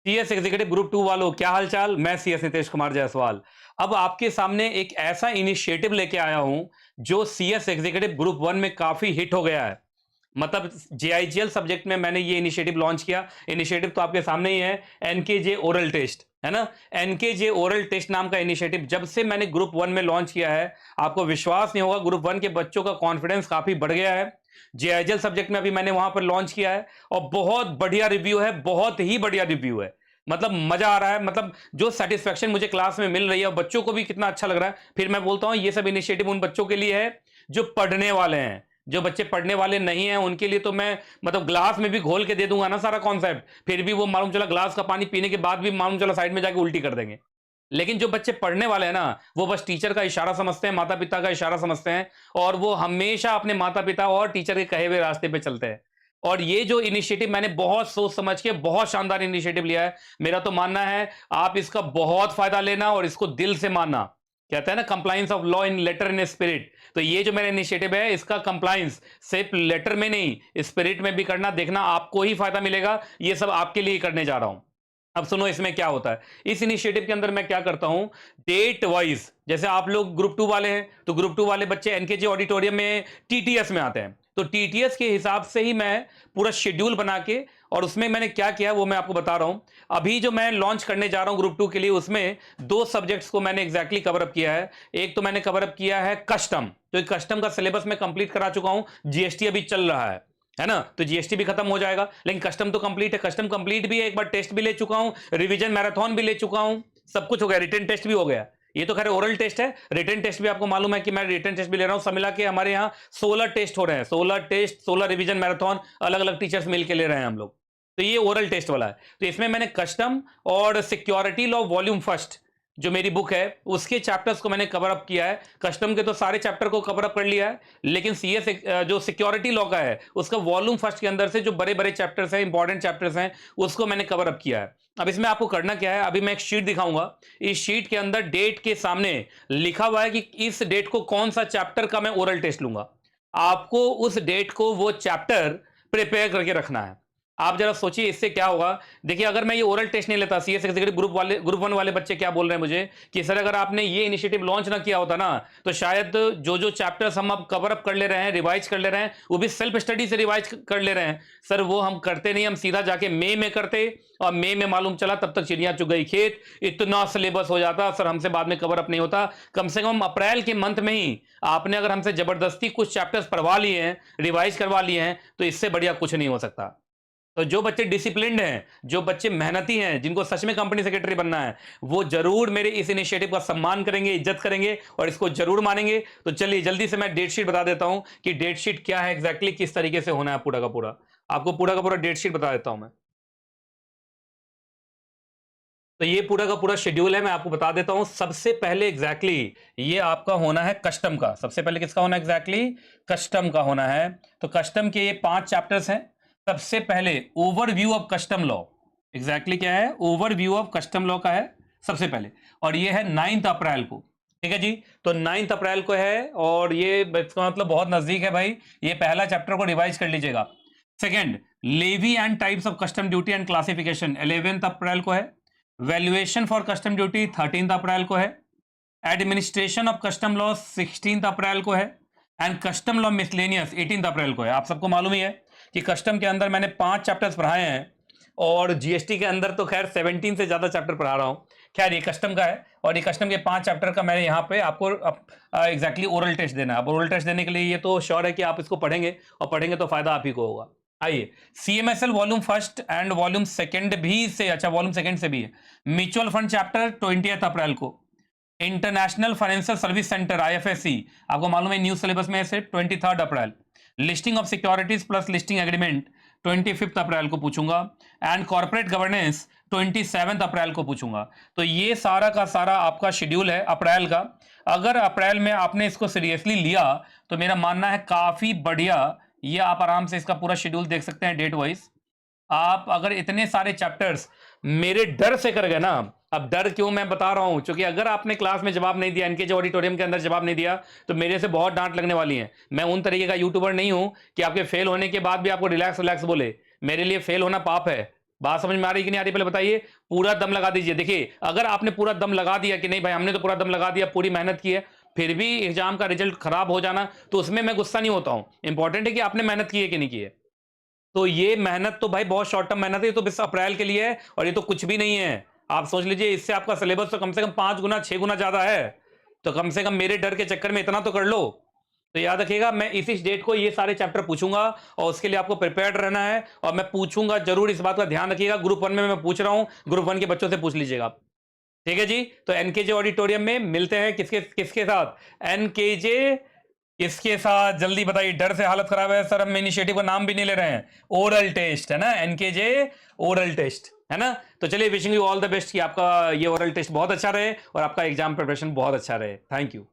CS executive group 2 वालों, क्या हालचाल। मैं सीएस नितेश कुमार जायसवाल अब आपके सामने एक ऐसा इनिशिएटिव लेके आया हूं जो सीएस एग्जीक्यूटिव ग्रुप 1 में काफी हिट हो गया है। मतलब जेआईजीएल सब्जेक्ट में मैंने ये इनिशिएटिव लॉन्च किया। इनिशिएटिव तो आपके सामने ही है, एनकेजे ओरल टेस्ट, है ना। एनकेजे ओरल टेस्ट नाम का इनिशिएटिव जब से मैंने ग्रुप 1 में लॉन्च किया है, आपको विश्वास नहीं होगा, ग्रुप 1 के बच्चों का कॉन्फिडेंस काफी बढ़ गया है। जेआईजीएल सब्जेक्ट में अभी मैंने वहां पर लॉन्च किया है और बहुत बढ़िया रिव्यू है, बहुत ही बढ़िया रिव्यू है। मतलब मजा आ रहा है, मतलब जो सेटिस्फेक्शन मुझे क्लास में मिल रही है और बच्चों को भी कितना अच्छा लग रहा है। फिर मैं बोलता हूं ये सब इनिशिएटिव उन बच्चों के लिए है जो पढ़ने वाले हैं। जो बच्चे पढ़ने वाले नहीं हैं उनके लिए तो मैं मतलब ग्लास में भी घोल के दे दूंगा ना सारा कॉन्सेप्ट, फिर भी वो मालूम चला ग्लास का पानी पीने के बाद भी मालूम चला साइड में जाके उल्टी कर देंगे। लेकिन जो बच्चे पढ़ने वाले हैं ना, वो बस टीचर का इशारा समझते हैं, माता पिता का इशारा समझते हैं और वो हमेशा अपने माता पिता और टीचर के कहे हुए रास्ते पे चलते हैं। और ये जो इनिशिएटिव मैंने बहुत सोच समझ के बहुत शानदार इनिशिएटिव लिया है। मेरा तो मानना है आप इसका बहुत फायदा लेना और इसको दिल से मानना। कहते हैं ना, compliance of law in letter in spirit. तो ये जो मेरा इनिशिएटिव है इसका कंप्लायंस सिर्फ लेटर में नहीं, स्पिरिट में भी करना। देखना आपको ही फायदा मिलेगा, ये सब आपके लिए करने जा रहा हूं। अब सुनो इसमें क्या होता है। इस इनिशिएटिव के अंदर मैं क्या करता हूं, डेट वाइज, जैसे आप लोग ग्रुप 2 वाले हैं तो ग्रुप 2 वाले बच्चे एनकेजे ऑडिटोरियम में टीटीएस में आते हैं, तो टीटीएस के हिसाब से ही मैं पूरा शेड्यूल बना के, और उसमें मैंने क्या किया वो मैं आपको बता रहा हूं। अभी जो मैं लॉन्च करने जा रहा हूं ग्रुप 2 के लिए, उसमें दो सब्जेक्ट्स को मैंने एग्जैक्टली कवर अप किया है। एक तो मैंने कवर अप किया है कस्टम, तो कस्टम का सिलेबस मैं कंप्लीट करा चुका हूं। जीएसटी अभी चल रहा है ना, तो जीएसटी भी खत्म हो जाएगा, लेकिन कस्टम तो कंप्लीट है। कस्टम कंप्लीट भी है, एक बार टेस्ट भी ले चुका हूं, रिवीजन मैराथन भी ले चुका हूं, सब कुछ हो गया, रिटन टेस्ट भी हो गया। ये तो खैर ओरल टेस्ट है, रिटन टेस्ट भी आपको मालूम है कि मैं रिटन टेस्ट भी ले रहा हूं। सब मिला के हमारे यहाँ 16 टेस्ट हो रहे हैं, 16 टेस्ट, 16 रिवीजन मैराथन, अलग अलग टीचर्स मिलकर ले रहे हैं हम लोग। तो ये ओरल टेस्ट वाला है। तो इसमें मैंने कस्टम और सिक्योरिटी लॉ वॉल्यूम फर्स्ट जो मेरी बुक है उसके चैप्टर्स को मैंने कवर अप किया है। कस्टम के तो सारे चैप्टर को कवर अप कर लिया है, लेकिन सीएस जो सिक्योरिटी लॉ का है उसका वॉल्यूम फर्स्ट के अंदर से जो बड़े बड़े चैप्टर्स हैं, इंपॉर्टेंट चैप्टर्स हैं, उसको मैंने कवर अप किया है। अब इसमें आपको करना क्या है, अभी मैं एक शीट दिखाऊंगा। इस शीट के अंदर डेट के सामने लिखा हुआ है कि इस डेट को कौन सा चैप्टर का मैं ओरल टेस्ट लूंगा। आपको उस डेट को वो चैप्टर प्रिपेयर करके रखना है। आप जरा सोचिए इससे क्या होगा। देखिए अगर मैं ये ओरल टेस्ट नहीं लेता, सीएस एग्जीक्यूटिव ग्रुप 1 वाले बच्चे क्या बोल रहे हैं मुझे कि सर अगर आपने ये इनिशिएटिव लॉन्च ना किया होता ना, तो शायद जो जो चैप्टर्स हम अब कवर अप कर ले रहे हैं, रिवाइज कर ले रहे हैं, वो भी सेल्फ स्टडी से रिवाइज कर ले रहे हैं। सर वो हम करते नहीं, हम सीधा जाके मई में करते, और मई में मालूम चला तब तक चिड़िया चुग गई खेत, इतना सिलेबस हो जाता सर हमसे बाद में कवर अप नहीं होता। कम से कम अप्रैल के मंथ में ही आपने अगर हमसे जबरदस्ती कुछ चैप्टर्स पढ़वा लिए हैं, रिवाइज करवा लिए हैं, तो इससे बढ़िया कुछ नहीं हो सकता। तो जो बच्चे डिसिप्लिन्ड हैं, जो बच्चे मेहनती हैं, जिनको सच में कंपनी सेक्रेटरी बनना है, वो जरूर मेरे इस इनिशिएटिव का सम्मान करेंगे, इज्जत करेंगे और इसको जरूर मानेंगे। तो चलिए जल्दी से मैं डेट शीट बता देता हूं कि डेट शीट क्या है एग्जैक्टली, किस तरीके से होना है पूरा का पूरा। आपको पूरा का पूरा डेट शीट बता देता हूं मैं। तो ये पूरा का पूरा शेड्यूल है, मैं आपको बता देता हूं। सबसे पहले एग्जैक्टली ये आपका होना है कस्टम का। सबसे पहले किसका होना है एग्जैक्टली, कस्टम का होना है। तो कस्टम के ये 5 चैप्टर्स हैं। सबसे पहले overview of custom law, exactly क्या है, ओवरव्यू ऑफ कस्टम लॉ का है सबसे पहले, और ये है 9 अप्रैल को। ठीक है जी, तो 9 अप्रैल को है और ये इसका मतलब बहुत नजदीक है भाई। ये पहला चैप्टर को रिवाइज कर लीजिएगा। Second, levy and types of custom duty and classification 11 April को है। Valuation for custom duty 13 April को है। Administration of custom law 16 April को है। And custom law miscellaneous 18 April को है। आप सबको मालूम ही है कि कस्टम के अंदर मैंने 5 चैप्टर्स पढ़ाए हैं और जीएसटी के अंदर तो खैर 17 से ज्यादा चैप्टर पढ़ा रहा हूं। खैर ये कस्टम का है और ये कस्टम के 5 चैप्टर का मैंने यहाँ पे आपको एग्जैक्टली ओरल टेस्ट देना है। अब ओरल टेस्ट देने के लिए ये तो श्योर है कि आप इसको पढ़ेंगे और पढ़ेंगे तो फायदा आप ही को होगा। आइए, CMSL volume first and volume second भी से, अच्छा वॉल्यूम सेकंड से भी है। म्यूचुअल फंड चैप्टर 20 अप्रैल को। International financial service centre IFSC, आपको मालूम है न्यू सिलेबस में से 23 अप्रैल। Listing of securities plus listing agreement 25 अप्रैल को पूछूंगा। एंड कॉर्पोरेट गवर्नेंस 27 अप्रैल को पूछूंगा। तो ये सारा का सारा आपका शेड्यूल है अप्रैल का। अगर अप्रैल में आपने इसको सीरियसली लिया तो मेरा मानना है काफी बढ़िया, ये आप आराम से इसका पूरा शेड्यूल देख सकते हैं डेट वाइज। आप अगर इतने सारे चैप्टर्स मेरे डर से कर गए ना, अब डर क्यों मैं बता रहा हूं, क्योंकि अगर आपने क्लास में जवाब नहीं दिया, इनके ऑडिटोरियम के अंदर जवाब नहीं दिया, तो मेरे से बहुत डांट लगने वाली है। मैं उन तरीके का यूट्यूबर नहीं हूं कि आपके फेल होने के बाद भी आपको रिलैक्स रिलैक्स बोले। मेरे लिए फेल होना पाप है, बात समझ में आ रही कि नहीं आ रही, पहले बताइए। पूरा दम लगा दीजिए। देखिए, अगर आपने पूरा दम लगा दिया कि नहीं भाई हमने तो पूरा दम लगा दिया, पूरी मेहनत की है, फिर भी एग्जाम का रिजल्ट खराब हो जाना, तो उसमें मैं गुस्सा नहीं होता हूं। इंपॉर्टेंट है कि आपने मेहनत की है कि नहीं की है। तो ये मेहनत तो भाई बहुत शॉर्ट टर्म मेहनत है, ये तो बस अप्रैल के लिए है, और ये तो कुछ भी नहीं है। आप सोच लीजिए, इससे आपका सिलेबस तो कम से कम 5 गुना 6 गुना ज्यादा है। तो कम से कम मेरे डर के चक्कर में इतना तो कर लो। तो याद रखिएगा, मैं इसी डेट को ये सारे चैप्टर पूछूंगा, और उसके लिए आपको प्रिपेयर्ड रहना है। और मैं पूछूंगा जरूर, इस बात का ध्यान रखिएगा। ग्रुप 1 में मैं पूछ रहा हूं, ग्रुप 1 के बच्चों से पूछ लीजिएगा आप। ठीक है जी। तो एनकेजे ऑडिटोरियम में मिलते हैं किसके किसके साथ? एनकेजे किसके साथ? जल्दी बताइए। डर से हालत खराब है सर, हम इनिशिएटिव का नाम भी नहीं ले रहे हैं। ओरल टेस्ट है ना, एनकेजे ओरल टेस्ट है ना। तो चलिए, wishing you all the best कि आपका ये ओरल टेस्ट बहुत अच्छा रहे और आपका एग्जाम प्रिपरेशन बहुत अच्छा रहे। Thank you.